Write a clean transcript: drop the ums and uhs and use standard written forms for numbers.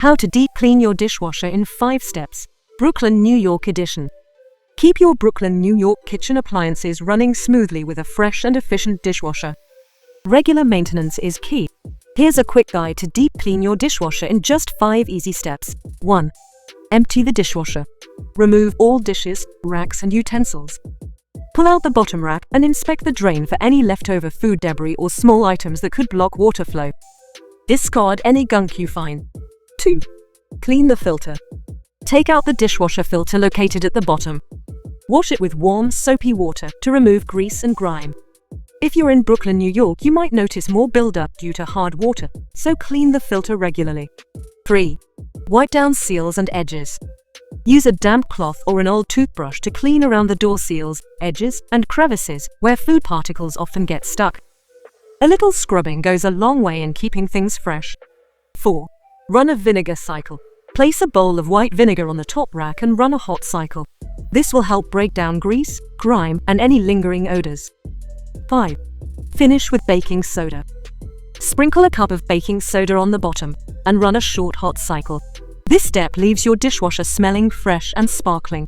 How to deep clean your dishwasher in 5 steps. Brooklyn, New York edition. Keep your Brooklyn, New York kitchen appliances running smoothly with a fresh and efficient dishwasher. Regular maintenance is key. Here's a quick guide to deep clean your dishwasher in just 5 easy steps. 1. Empty the dishwasher. Remove all dishes, racks, and utensils. Pull out the bottom rack and inspect the drain for any leftover food debris or small items that could block water flow. Discard any gunk you find. 2. Clean the filter. Take out the dishwasher filter located at the bottom. Wash it with warm, soapy water to remove grease and grime. If you're in Brooklyn, New York, you might notice more buildup due to hard water, so clean the filter regularly. 3. Wipe down seals and edges. Use a damp cloth or an old toothbrush to clean around the door seals, edges, and crevices where food particles often get stuck. A little scrubbing goes a long way in keeping things fresh. 4. Run a vinegar cycle. Place a bowl of white vinegar on the top rack and run a hot cycle. This will help break down grease, grime, and any lingering odors. 5. Finish with baking soda. Sprinkle a cup of baking soda on the bottom and run a short hot cycle. This step leaves your dishwasher smelling fresh and sparkling.